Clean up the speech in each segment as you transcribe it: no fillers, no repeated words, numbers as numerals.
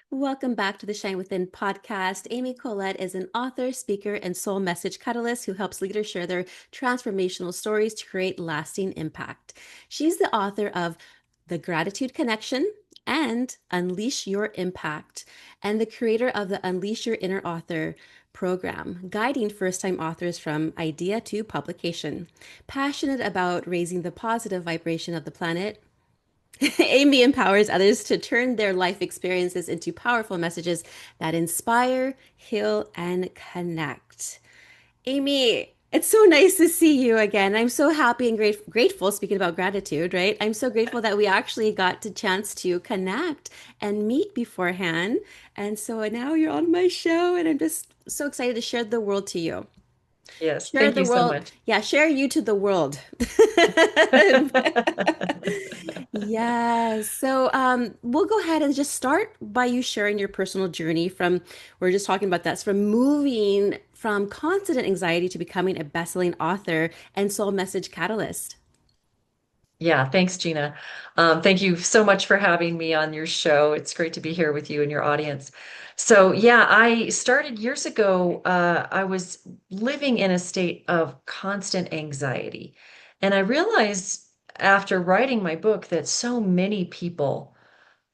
Welcome back to the Shine Within podcast. Amy Collette is an author, speaker, and soul message catalyst who helps leaders share their transformational stories to create lasting impact. She's the author of The Gratitude Connection and Unleash Your Impact, and the creator of the Unleash Your Inner Author program, guiding first time authors from idea to publication. Passionate about raising the positive vibration of the planet, Amy empowers others to turn their life experiences into powerful messages that inspire, heal, and connect. Amy, it's so nice to see you again. I'm so happy and grateful, speaking about gratitude, right? I'm so grateful that we actually got the chance to connect and meet beforehand. And so now you're on my show, and I'm just so excited to share the world to you. Yes, Share thank the you so world. much. Yeah, share you to the world. Yes. So we'll go ahead and just start by you sharing your personal journey from, we're just talking about that's from moving from constant anxiety to becoming a best-selling author and soul message catalyst. Yeah, thanks, Gina. Thank you so much for having me on your show. It's great to be here with you and your audience. So, yeah, I started years ago. I was living in a state of constant anxiety. And I realized after writing my book that so many people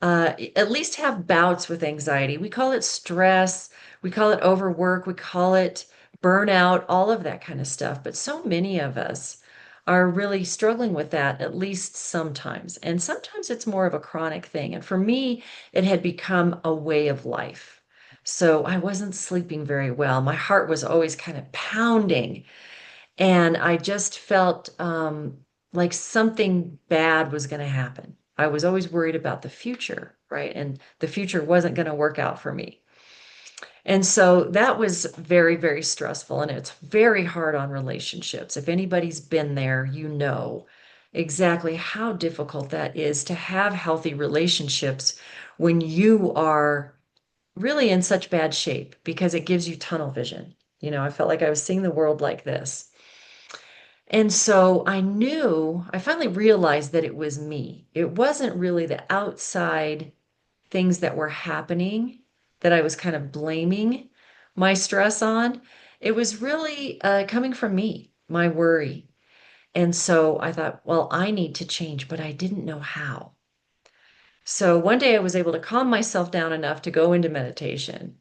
at least have bouts with anxiety. We call it stress, we call it overwork, we call it burnout, all of that kind of stuff. But so many of us are really struggling with that, at least sometimes. And sometimes it's more of a chronic thing. And for me, it had become a way of life. So I wasn't sleeping very well. My heart was always kind of pounding. And I just felt like something bad was going to happen. I was always worried about the future, right? And the future wasn't going to work out for me. And so that was very, very stressful. And it's very hard on relationships. If anybody's been there, you know exactly how difficult that is to have healthy relationships when you are really in such bad shape because it gives you tunnel vision. I felt like I was seeing the world like this. And so I finally realized that it was me. It wasn't really the outside things that were happening that I was kind of blaming my stress on. It was really coming from me, my worry. And so I thought, well, I need to change, but I didn't know how. So one day I was able to calm myself down enough to go into meditation,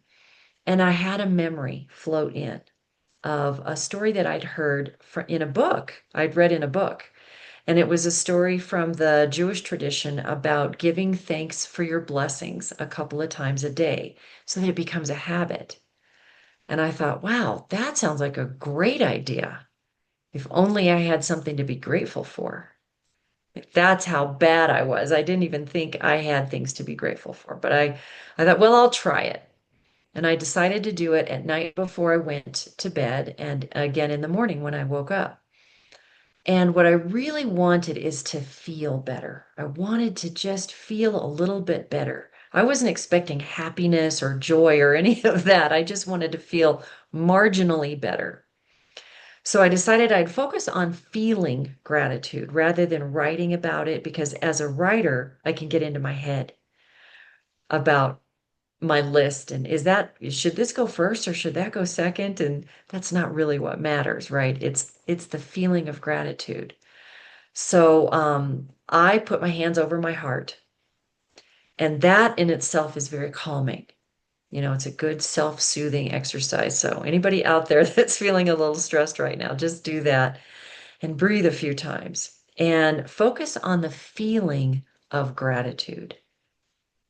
and I had a memory float in of a story that I'd heard in a book, I'd read in a book. And it was a story from the Jewish tradition about giving thanks for your blessings a couple of times a day so that it becomes a habit. And I thought, wow, that sounds like a great idea. If only I had something to be grateful for. That's how bad I was. I didn't even think I had things to be grateful for. But I thought, well, I'll try it. And I decided to do it at night before I went to bed and again in the morning when I woke up. And what I really wanted is to feel better. I wanted to just feel a little bit better. I wasn't expecting happiness or joy or any of that. I just wanted to feel marginally better. So I decided I'd focus on feeling gratitude rather than writing about it because as a writer, I can get into my head about my list and should this go first or should that go second? And that's not really what matters, right? It's the feeling of gratitude. So I put my hands over my heart, and that in itself is very calming. It's a good self-soothing exercise. So anybody out there that's feeling a little stressed right now, just do that and breathe a few times and focus on the feeling of gratitude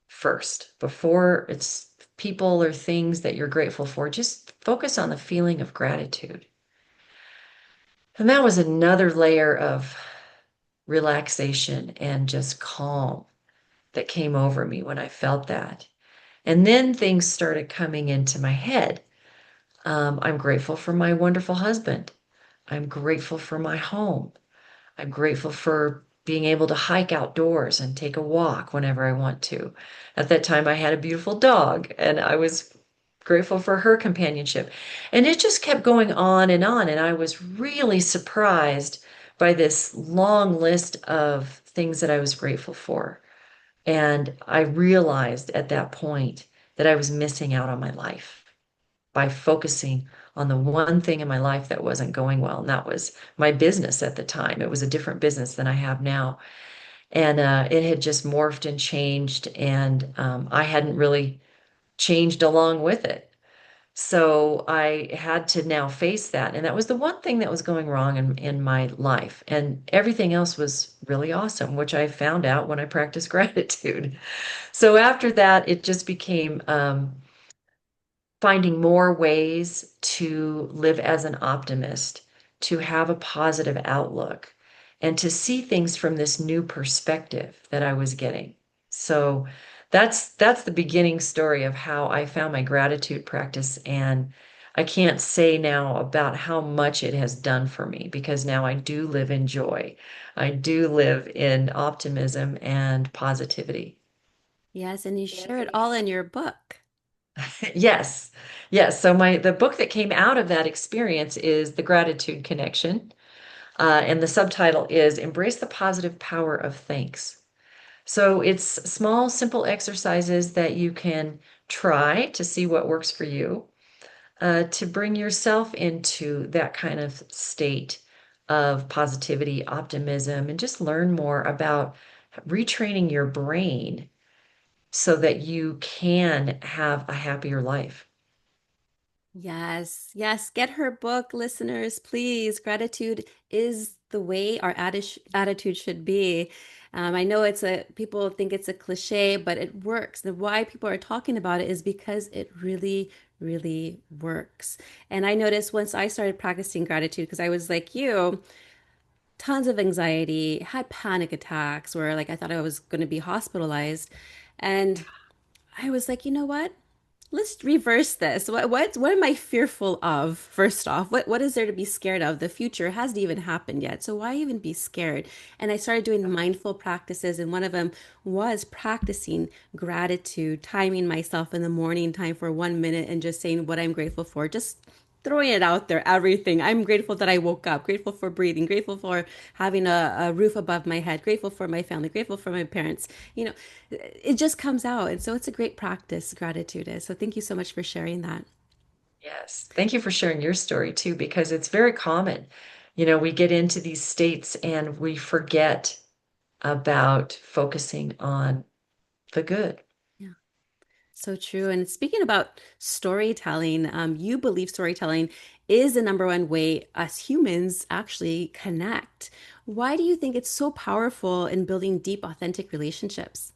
first before it's people or things that you're grateful for. Just focus on the feeling of gratitude. And that was another layer of relaxation and just calm that came over me when I felt that. And then things started coming into my head. I'm grateful for my wonderful husband. I'm grateful for my home. I'm grateful for being able to hike outdoors and take a walk whenever I want to. At that time, I had a beautiful dog, and I was grateful for her companionship. And it just kept going on, and I was really surprised by this long list of things that I was grateful for. And I realized at that point that I was missing out on my life by focusing on the one thing in my life that wasn't going well. And that was my business at the time. It was a different business than I have now. And it had just morphed and changed. And I hadn't really changed along with it. So I had to now face that. And that was the one thing that was going wrong in my life. And everything else was really awesome, which I found out when I practiced gratitude. So after that, it just became finding more ways to live as an optimist, to have a positive outlook, and to see things from this new perspective that I was getting. So that's the beginning story of how I found my gratitude practice. And I can't say now about how much it has done for me because now I do live in joy. I do live in optimism and positivity. Yes, and you share it all in your book. Yes. Yes. So the book that came out of that experience is The Gratitude Connection. And the subtitle is Embrace the Positive Power of Thanks. So it's small, simple exercises that you can try to see what works for you, to bring yourself into that kind of state of positivity, optimism, and just learn more about retraining your brain so that you can have a happier life. Yes, yes. Get her book, listeners, please. Gratitude is the way our attitude should be. I know people think it's a cliche, but it works. The why people are talking about it is because it really, really works. And I noticed once I started practicing gratitude, because I was like you, tons of anxiety, had panic attacks where like I thought I was going to be hospitalized. And I was like, you know what? Let's reverse this. What am I fearful of? First off, what is there to be scared of? The future hasn't even happened yet, so why even be scared? And I started doing mindful practices, and one of them was practicing gratitude, timing myself in the morning time for 1 minute and just saying what I'm grateful for. Just throwing it out there, everything. I'm grateful that I woke up, grateful for breathing, grateful for having a roof above my head, grateful for my family, grateful for my parents. You know, it just comes out. And so it's a great practice, gratitude is. So thank you so much for sharing that. Yes. Thank you for sharing your story too, because it's very common. You know, we get into these states and we forget about focusing on the good. Yeah, so true. And speaking about storytelling, you believe storytelling is the number one way us humans actually connect. Why do you think it's so powerful in building deep, authentic relationships?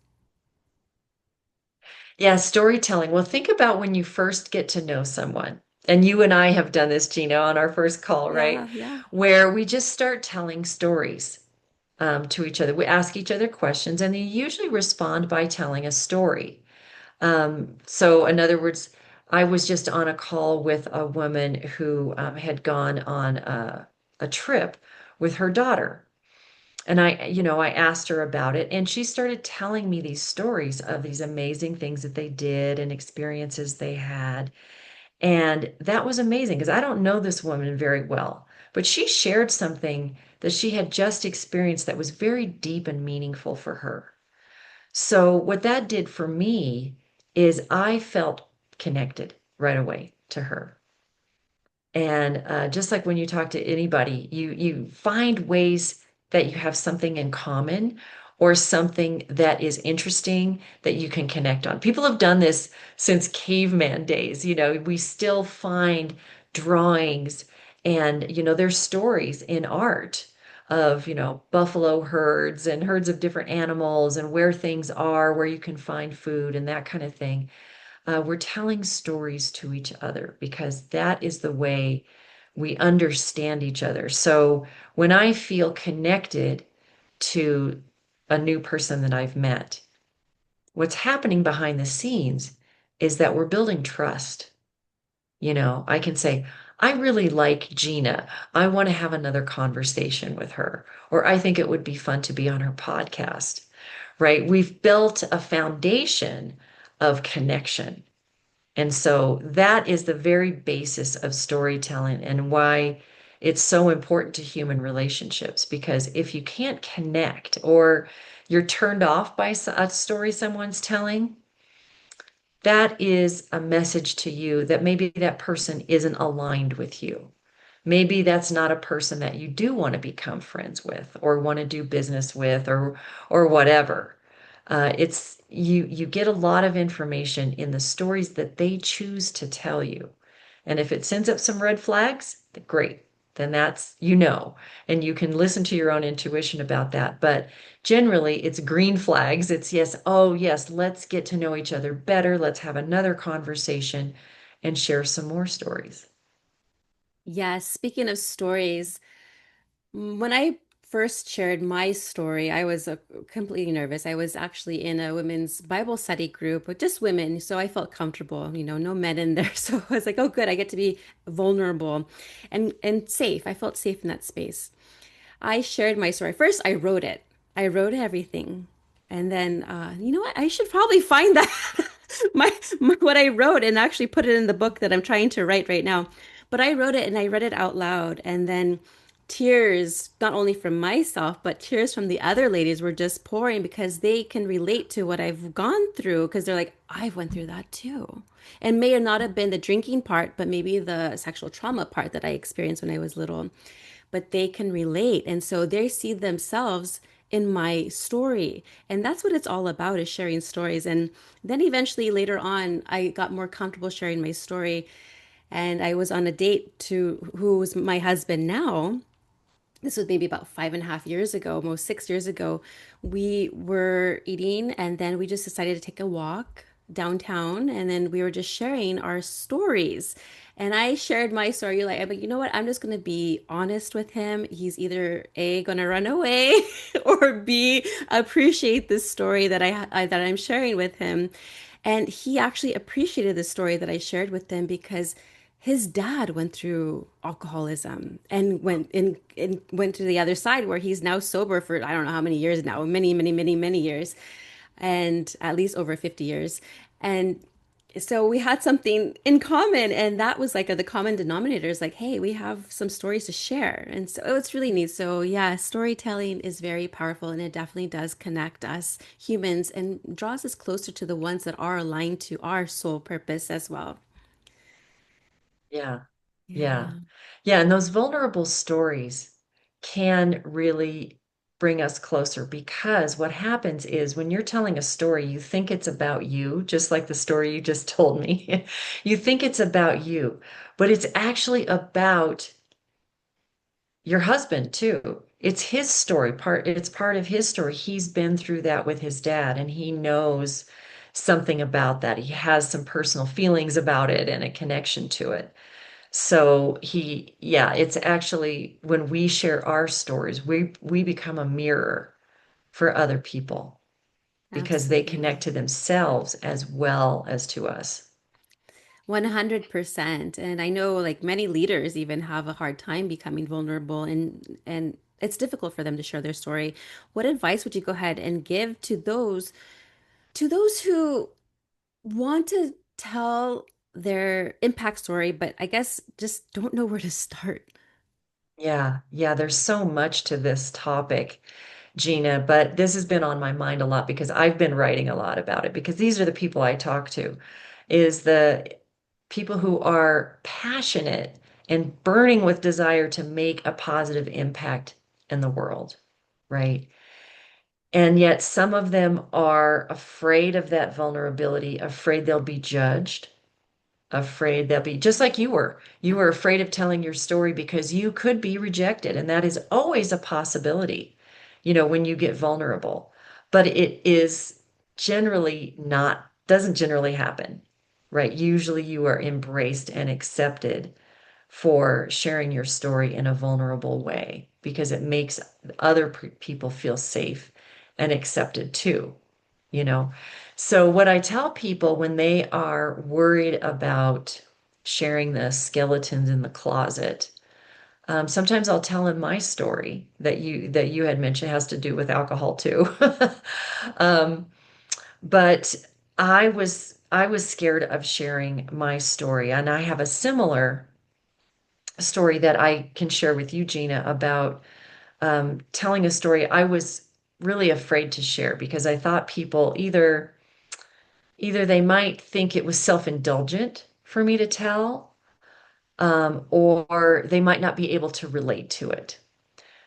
Yeah, storytelling. Well, think about when you first get to know someone. And you and I have done this, Gina, on our first call, right? Yeah, yeah. Where we just start telling stories to each other. We ask each other questions, and they usually respond by telling a story. So, in other words, I was just on a call with a woman who had gone on a trip with her daughter. And I asked her about it, and she started telling me these stories of these amazing things that they did and experiences they had. And that was amazing because I don't know this woman very well, but she shared something that she had just experienced that was very deep and meaningful for her. So, what that did for me is I felt connected right away to her. And just like when you talk to anybody, you find ways that you have something in common or something that is interesting that you can connect on. People have done this since caveman days. You know, we still find drawings and, there's stories in art of, buffalo herds and herds of different animals and where things are, where you can find food and that kind of thing. We're telling stories to each other because that is the way we understand each other. So when I feel connected to a new person that I've met, what's happening behind the scenes is that we're building trust. I can say, I really like Gina. I want to have another conversation with her, or I think it would be fun to be on her podcast, right? We've built a foundation of connection. And so that is the very basis of storytelling and why it's so important to human relationships. Because if you can't connect or you're turned off by a story someone's telling, that is a message to you that maybe that person isn't aligned with you. Maybe that's not a person that you do want to become friends with or want to do business with or whatever. It's you get a lot of information in the stories that they choose to tell you. And if it sends up some red flags, great. Then that's, and you can listen to your own intuition about that. But generally, it's green flags. It's yes, oh, yes, let's get to know each other better. Let's have another conversation and share some more stories. Yes, speaking of stories, when I first shared my story, I was completely nervous. I was actually in a women's Bible study group with just women, so I felt comfortable, no men in there. So I was like, "Oh, good, I get to be vulnerable and safe." I felt safe in that space. I shared my story. First, I wrote it. I wrote everything. And then, you know what? I should probably find that my what I wrote and actually put it in the book that I'm trying to write right now. But I wrote it and I read it out loud. And then tears, not only from myself, but tears from the other ladies were just pouring because they can relate to what I've gone through because they're like, I've went through that too. And may not have been the drinking part, but maybe the sexual trauma part that I experienced when I was little, but they can relate. And so they see themselves in my story. And that's what it's all about, is sharing stories. And then eventually later on, I got more comfortable sharing my story. And I was on a date to who's my husband now. This was maybe about 5.5 years ago, almost 6 years ago. We were eating and then we just decided to take a walk downtown and then we were just sharing our stories. And I shared my story like, I'm like, you know what? I'm just going to be honest with him. He's either A, going to run away or B, appreciate this story that I'm sharing with him. And he actually appreciated the story that I shared with him because his dad went through alcoholism and went to the other side where he's now sober for I don't know how many years now, many years, and at least over 50 years. And so we had something in common, and that was like the common denominator is like, hey, we have some stories to share. And so it's really neat. So yeah, storytelling is very powerful and it definitely does connect us humans and draws us closer to the ones that are aligned to our soul purpose as well. Yeah. Yeah. Yeah. Yeah. And those vulnerable stories can really bring us closer because what happens is when you're telling a story, you think it's about you, just like the story you just told me. You think it's about you, but it's actually about your husband too. It's his story, it's part of his story. He's been through that with his dad and he knows something about that. He has some personal feelings about it and a connection to it. So yeah, it's actually when we share our stories, we become a mirror for other people because they connect Absolutely. to themselves as well as to us. 100%. And I know like many leaders even have a hard time becoming vulnerable and it's difficult for them to share their story. What advice would you go ahead and give to those who want to tell their impact story, but I guess just don't know where to start? Yeah, yeah, there's so much to this topic, Gina, but this has been on my mind a lot because I've been writing a lot about it because these are the people I talk to, is the people who are passionate and burning with desire to make a positive impact in the world, right? And yet some of them are afraid of that vulnerability, afraid they'll be judged, afraid they'll be just like you were. You Yeah, were afraid of telling your story because you could be rejected, and that is always a possibility, when you get vulnerable. But it is generally not, doesn't generally happen, right? Usually you are embraced and accepted for sharing your story in a vulnerable way because it makes other people feel safe and accepted too, you know. So what I tell people when they are worried about sharing the skeletons in the closet, sometimes I'll tell them my story that you had mentioned has to do with alcohol too. Um, but I was scared of sharing my story, and I have a similar story that I can share with you, Gina, about telling a story I was really afraid to share because I thought people either either they might think it was self-indulgent for me to tell, or they might not be able to relate to it.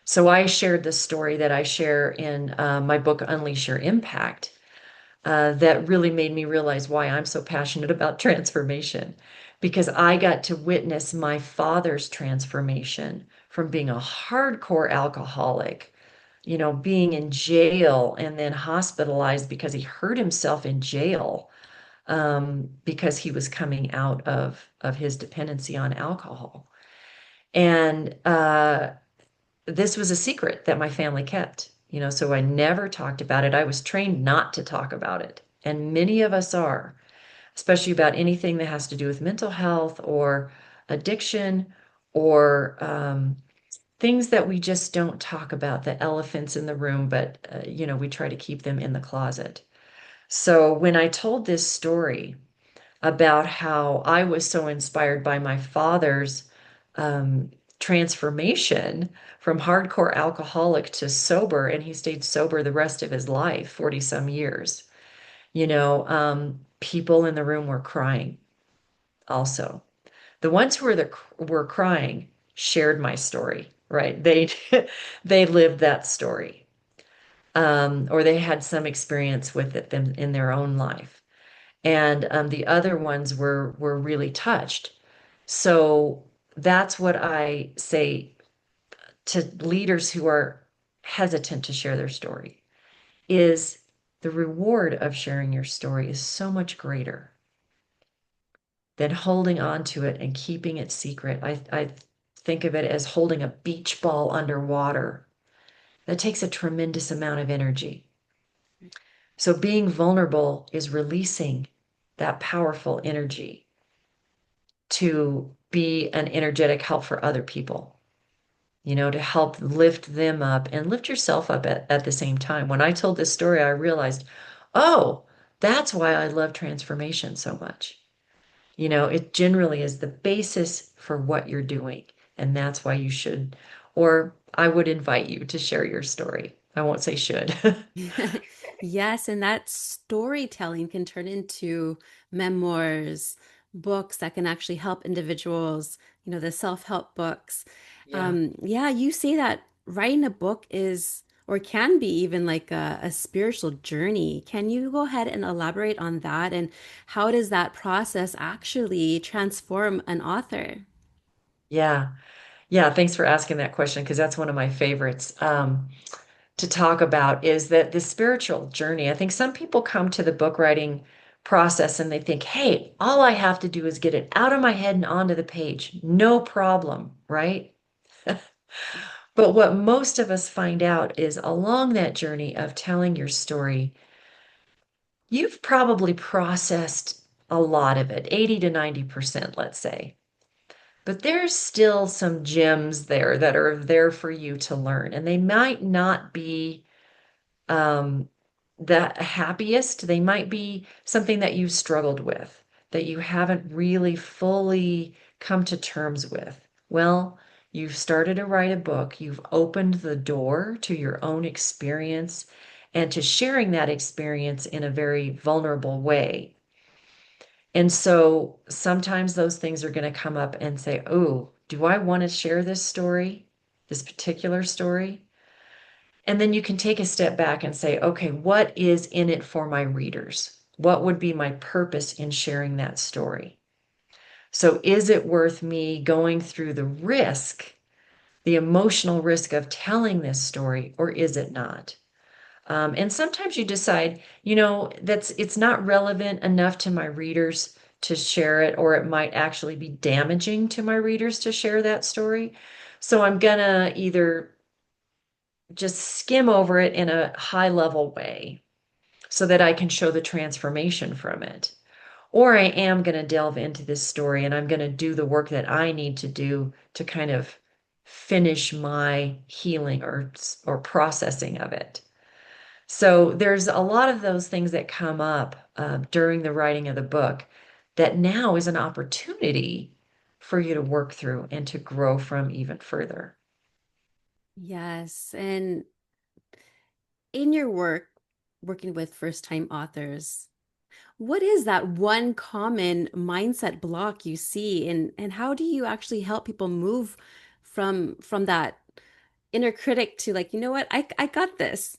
So I shared the story that I share in my book, Unleash Your Impact, that really made me realize why I'm so passionate about transformation, because I got to witness my father's transformation from being a hardcore alcoholic, being in jail and then hospitalized because he hurt himself in jail, because he was coming out of his dependency on alcohol. And this was a secret that my family kept, so I never talked about it. I was trained not to talk about it. And many of us are, especially about anything that has to do with mental health or addiction or things that we just don't talk about, the elephants in the room, but, we try to keep them in the closet. So when I told this story about how I was so inspired by my father's um, transformation from hardcore alcoholic to sober, and he stayed sober the rest of his life, 40 some years. People in the room were crying also. The ones who were crying shared my story, right? They lived that story. Or they had some experience with it in their own life. And the other ones were really touched. So that's what I say to leaders who are hesitant to share their story is the reward of sharing your story is so much greater than holding on to it and keeping it secret. I think of it as holding a beach ball underwater. That takes a tremendous amount of energy. So being vulnerable is releasing that powerful energy to be an energetic help for other people, to help lift them up and lift yourself up at the same time. When I told this story, I realized, oh, that's why I love transformation so much. It generally is the basis for what you're doing. And that's why you should, or I would invite you to share your story. I won't say should. Yes, and that storytelling can turn into memoirs, books that can actually help individuals, the self-help books. Yeah. Yeah, you say that writing a book is, or can be even like a spiritual journey. Can you go ahead and elaborate on that? And how does that process actually transform an author? Yeah. Yeah. Thanks for asking that question because that's one of my favorites. To talk about is that the spiritual journey. I think some people come to the book writing process and they think, hey, all I have to do is get it out of my head and onto the page. No problem, right? But what most of us find out is along that journey of telling your story, you've probably processed a lot of it, 80 to 90%, let's say. But there's still some gems there that are there for you to learn. And they might not be um, the happiest. They might be something that you've struggled with, that you haven't really fully come to terms with. Well, you've started to write a book, you've opened the door to your own experience and to sharing that experience in a very vulnerable way. And so sometimes those things are going to come up and say, oh, do I want to share this story, this particular story? And then you can take a step back and say, okay, what is in it for my readers? What would be my purpose in sharing that story? So, is it worth me going through the risk, the emotional risk of telling this story, or is it not? And sometimes you decide, that's it's not relevant enough to my readers to share it, or it might actually be damaging to my readers to share that story. So I'm gonna either just skim over it in a high level way so that I can show the transformation from it. Or I am going to delve into this story and I'm going to do the work that I need to do to kind of finish my healing or processing of it. So there's a lot of those things that come up during the writing of the book that now is an opportunity for you to work through and to grow from even further. Yes, and in your work, working with first-time authors, What is that one common mindset block you see, and how do you actually help people move from that inner critic to like, you know what, I got this.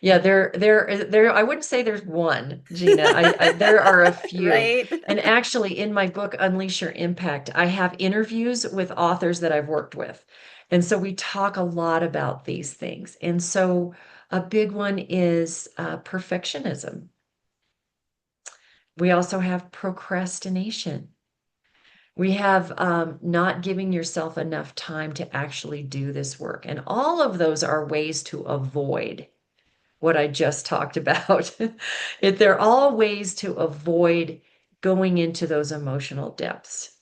Yeah, there. I wouldn't say there's one, Gina. There are a few. Right? And actually, in my book, Unleash Your Impact, I have interviews with authors that I've worked with. And so we talk a lot about these things. And so a big one is perfectionism. We also have procrastination. We have not giving yourself enough time to actually do this work. And all of those are ways to avoid what I just talked about. They're all ways to avoid going into those emotional depths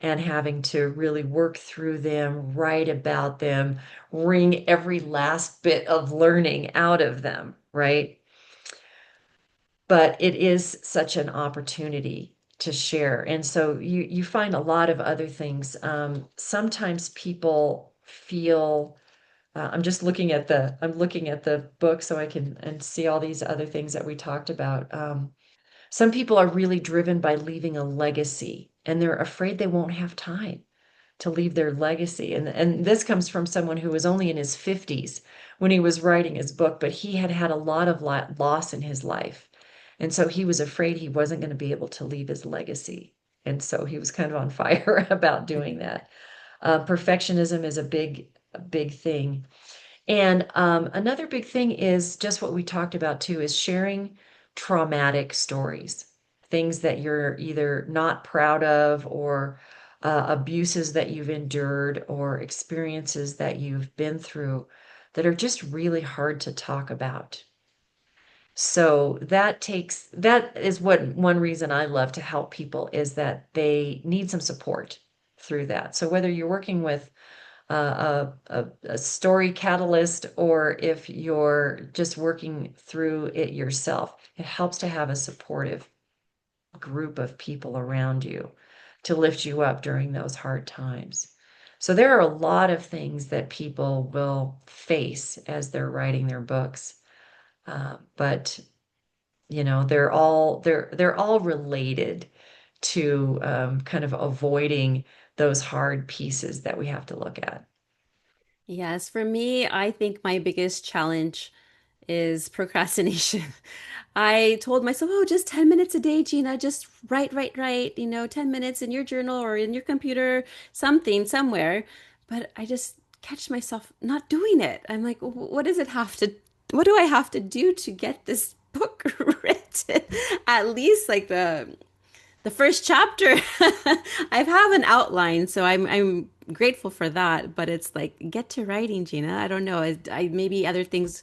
and having to really work through them, write about them, wring every last bit of learning out of them, right? But it is such an opportunity to share. And so you find a lot of other things. Sometimes people feel I'm just looking at the book so I can and see all these other things that we talked about. Some people are really driven by leaving a legacy, and they're afraid they won't have time to leave their legacy. And this comes from someone who was only in his 50s when he was writing his book, but he had had a lot of loss in his life. And so he was afraid he wasn't going to be able to leave his legacy. And so he was kind of on fire about doing that. Perfectionism is a big thing. And another big thing is just what we talked about too, is sharing traumatic stories, things that you're either not proud of or abuses that you've endured or experiences that you've been through that are just really hard to talk about. So that is what one reason I love to help people is that they need some support through that. So whether you're working with a story catalyst, or if you're just working through it yourself, it helps to have a supportive group of people around you to lift you up during those hard times. So there are a lot of things that people will face as they're writing their books, but you know they're all related to kind of avoiding those hard pieces that we have to look at. Yes, for me, I think my biggest challenge is procrastination. I told myself, oh, just 10 minutes a day, Gina, just write, 10 minutes in your journal or in your computer, something somewhere. But I just catch myself not doing it. I'm like, what do I have to do to get this book written? At least like the first chapter. I have an outline, so I'm grateful for that. But it's like get to writing, Gina. I don't know. I maybe other things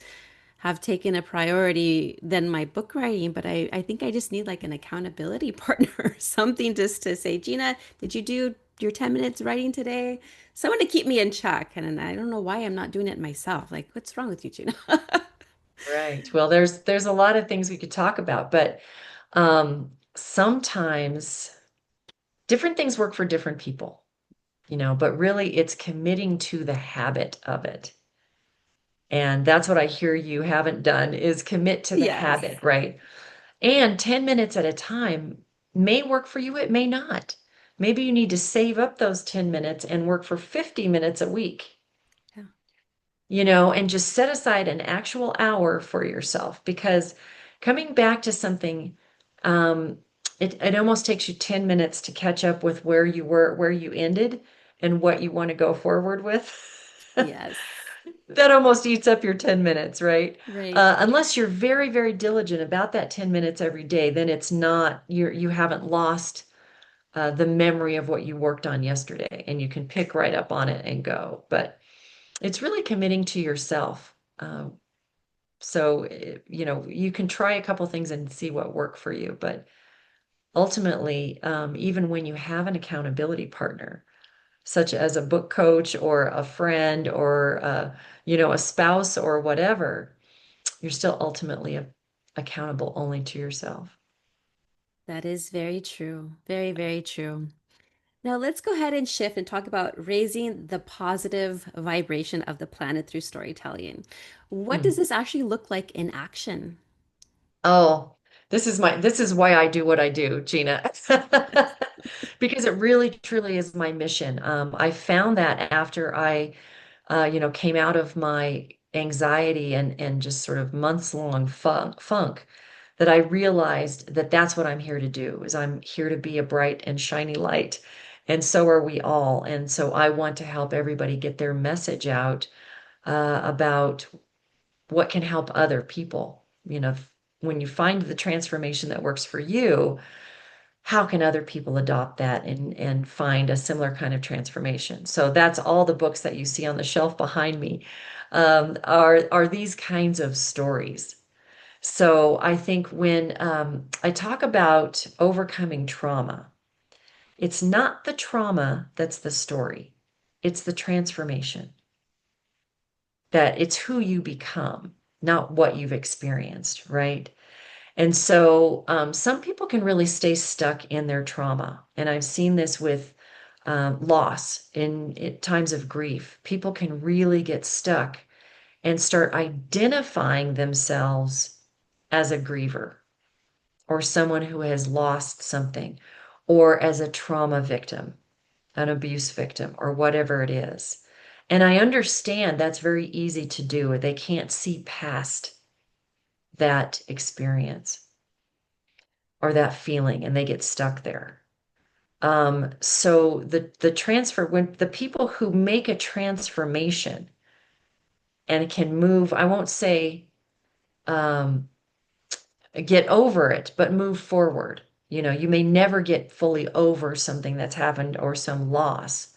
have taken a priority than my book writing, but I think I just need like an accountability partner, something just to say, Gina, did you do your 10 minutes writing today? Someone to keep me in check. And I don't know why I'm not doing it myself. Like, what's wrong with you, Gina? Right. Well, there's a lot of things we could talk about, but sometimes different things work for different people, you know, but really it's committing to the habit of it. And that's what I hear you haven't done is commit to the Yes. habit, right? And 10 minutes at a time may work for you, it may not. Maybe you need to save up those 10 minutes and work for 50 minutes a week, Yeah. you know, and just set aside an actual hour for yourself because coming back to something, um, it almost takes you 10 minutes to catch up with where you were, where you ended, and what you want to go forward with. Yes. That almost eats up your 10 minutes, right? Right. Unless you're very, very diligent about that 10 minutes every day, then it's not, you haven't lost the memory of what you worked on yesterday, and you can pick right up on it and go. But it's really committing to yourself. You know, you can try a couple things and see what work for you. But ultimately, even when you have an accountability partner, such as a book coach or a friend or, you know, a spouse or whatever, you're still ultimately accountable only to yourself. That is very true. Very, very true. Now, let's go ahead and shift and talk about raising the positive vibration of the planet through storytelling. What does Hmm. this actually look like in action? this is why I do what I do, Gina. Because it really truly is my mission. I found that after I came out of my anxiety and just sort of months long funk, that I realized that that's what I'm here to do, is I'm here to be a bright and shiny light. And so are we all. And so I want to help everybody get their message out about what can help other people. When you find the transformation that works for you, how can other people adopt that and find a similar kind of transformation? So that's all the books that you see on the shelf behind me, are these kinds of stories. So I think when I talk about overcoming trauma, it's not the trauma that's the story. It's the transformation, that it's who you become, not what you've experienced, right? And so some people can really stay stuck in their trauma. And I've seen this with loss in times of grief. People can really get stuck and start identifying themselves as a griever or someone who has lost something, or as a trauma victim, an abuse victim, or whatever it is. And I understand that's very easy to do. They can't see past that experience or that feeling and they get stuck there. So the transfer, when the people who make a transformation and can move, I won't say um, get over it, but move forward. You may never get fully over something that's happened or some loss.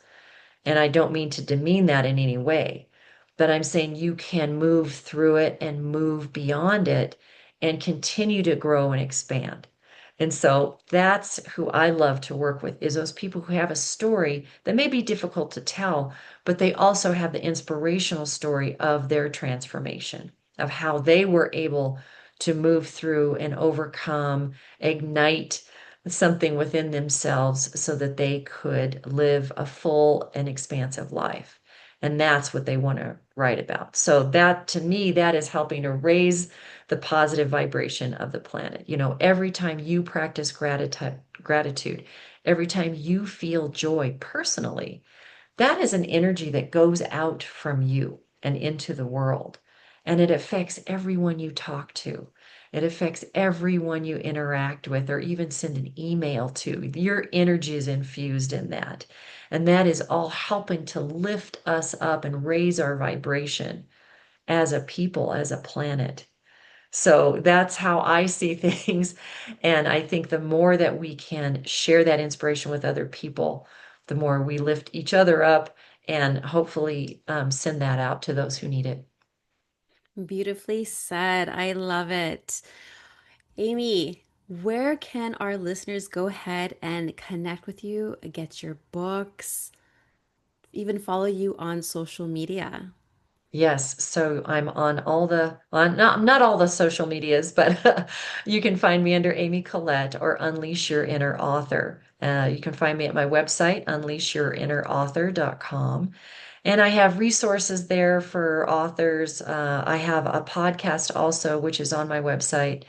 And I don't mean to demean that in any way, but I'm saying you can move through it and move beyond it and continue to grow and expand. And so that's who I love to work with, is those people who have a story that may be difficult to tell, but they also have the inspirational story of their transformation, of how they were able to move through and overcome, ignite something within themselves so that they could live a full and expansive life. And that's what they want to write about. So that, to me, that is helping to raise the positive vibration of the planet. Every time you practice gratitude, every time you feel joy personally, that is an energy that goes out from you and into the world. And it affects everyone you talk to. It affects everyone you interact with or even send an email to. Your energy is infused in that. And that is all helping to lift us up and raise our vibration as a people, as a planet. So that's how I see things. And I think the more that we can share that inspiration with other people, the more we lift each other up and hopefully send that out to those who need it. Beautifully said. I love it. Amy, where can our listeners go ahead and connect with you, get your books, even follow you on social media? Yes, so I'm on not all the social medias, but you can find me under Amy Collette or Unleash Your Inner Author. You can find me at my website, unleashyourinnerauthor.com. And I have resources there for authors. I have a podcast also, which is on my website,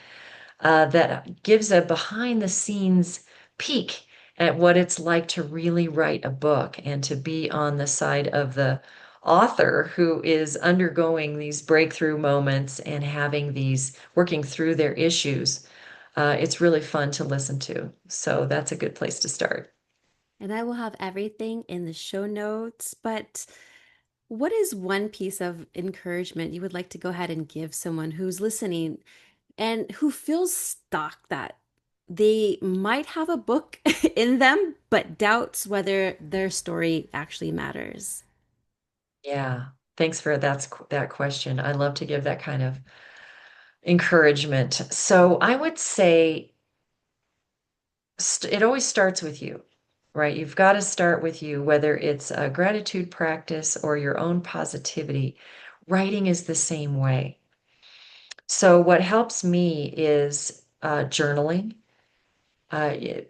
that gives a behind the scenes peek at what it's like to really write a book and to be on the side of the author who is undergoing these breakthrough moments and having these working through their issues. It's really fun to listen to. So that's a good place to start. And I will have everything in the show notes. But what is one piece of encouragement you would like to go ahead and give someone who's listening and who feels stuck, that they might have a book in them, but doubts whether their story actually matters? Yeah. Thanks for that question. I love to give that kind of encouragement. So I would say it always starts with you, right? You've got to start with you, whether it's a gratitude practice or your own positivity. Writing is the same way. So what helps me is journaling,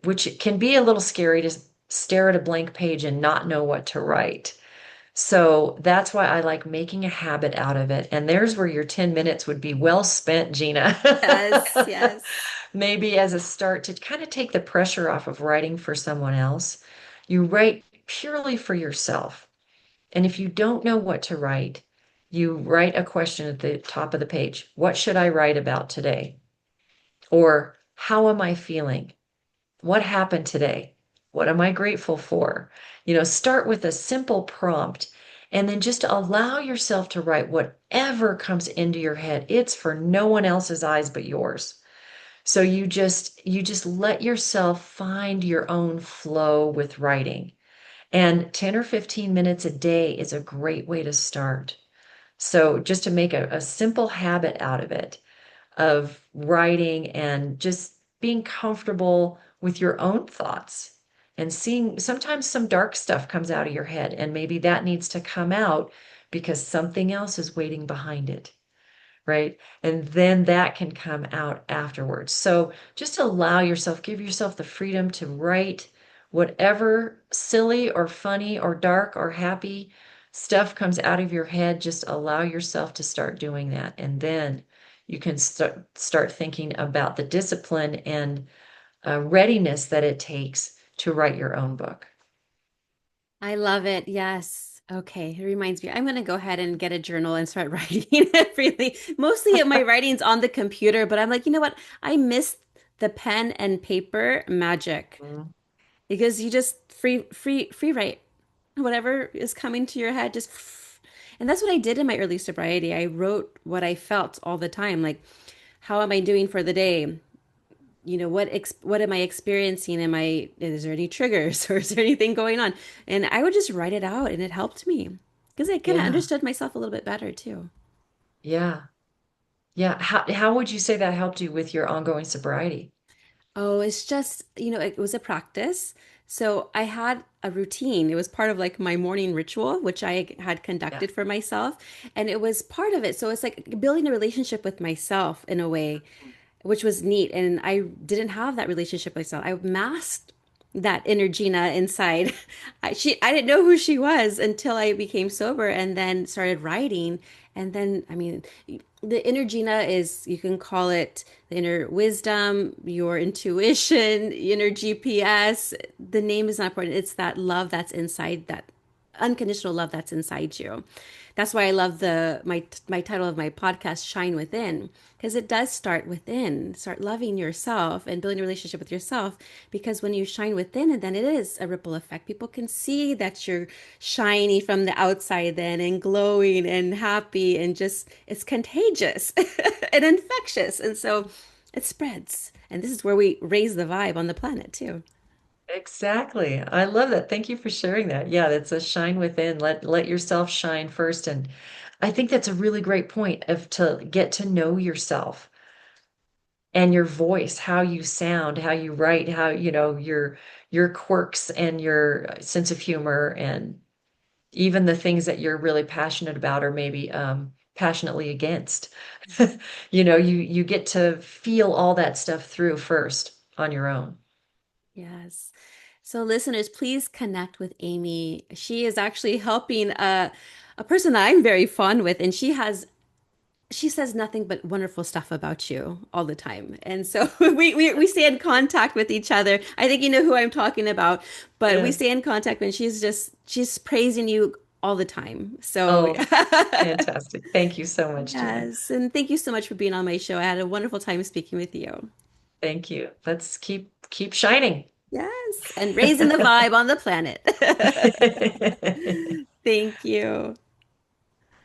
which can be a little scary to stare at a blank page and not know what to write. So that's why I like making a habit out of it. And there's where your 10 minutes would be well spent, Gina. Yes, yes. maybe as a start to kind of take the pressure off of writing for someone else, you write purely for yourself. And if you don't know what to write, you write a question at the top of the page. What should I write about today? Or how am I feeling? What happened today? What am I grateful for? Start with a simple prompt and then just allow yourself to write whatever comes into your head. It's for no one else's eyes but yours. So you just let yourself find your own flow with writing. And 10 or 15 minutes a day is a great way to start. So just to make a simple habit out of it, of writing and just being comfortable with your own thoughts and seeing sometimes some dark stuff comes out of your head, and maybe that needs to come out because something else is waiting behind it, right? And then that can come out afterwards. So just allow yourself, give yourself the freedom to write whatever silly or funny or dark or happy stuff comes out of your head. Just allow yourself to start doing that. And then you can start thinking about the discipline and readiness that it takes to write your own book. I love it. Yes. Okay. It reminds me, I'm going to go ahead and get a journal and start writing everything. Mostly my writing's on the computer, but I'm like, you know what? I miss the pen and paper magic Mm. because you just free write whatever is coming to your head, just and that's what I did in my early sobriety. I wrote what I felt all the time, like how am I doing for the day? What am I experiencing? Is there any triggers or is there anything going on? And I would just write it out and it helped me because I kind of Yeah, understood myself a little bit better too. yeah, yeah. How would you say that helped you with your ongoing sobriety? Oh, it's just, it was a practice. So I had a routine. It was part of like my morning ritual, which I had Yeah. conducted for myself. And it was part of it. So it's like building a relationship with myself in a way, which was neat. And I didn't have that relationship with myself. I masked that inner Gina inside. I didn't know who she was until I became sober and then started writing. And then, I mean, the inner Gina is, you can call it the inner wisdom, your intuition, inner GPS. The name is not important. It's that love that's inside, that unconditional love that's inside you. That's why I love the my title of my podcast, Shine Within, because it does start within. Start loving yourself and building a relationship with yourself. Because when you shine within, and then it is a ripple effect. People can see that you're shiny from the outside, then and glowing and happy, and just it's contagious and infectious, and so it spreads. And this is where we raise the vibe on the planet too. Exactly. I love that. Thank you for sharing that. Yeah, that's a shine within. Let yourself shine first. And I think that's a really great point of to get to know yourself and your voice, how you sound, how you write, how, your quirks and your sense of humor and even the things that you're really passionate about or maybe passionately against. You get to feel all that stuff through first on your own. Yes. So, listeners, please connect with Amy. She is actually helping a person that I'm very fond with, and she says nothing but wonderful stuff about you all the time. And so we stay in contact with each other. I think you know who I'm talking about, but we Yes. stay in contact when she's praising you all the time. So, Oh, fantastic. Thank you so much, Gina. yes. And thank you so much for being on my show. I had a wonderful time speaking with you. Thank you. Let's keep shining. Yes. And raising the vibe on the planet. Thank you.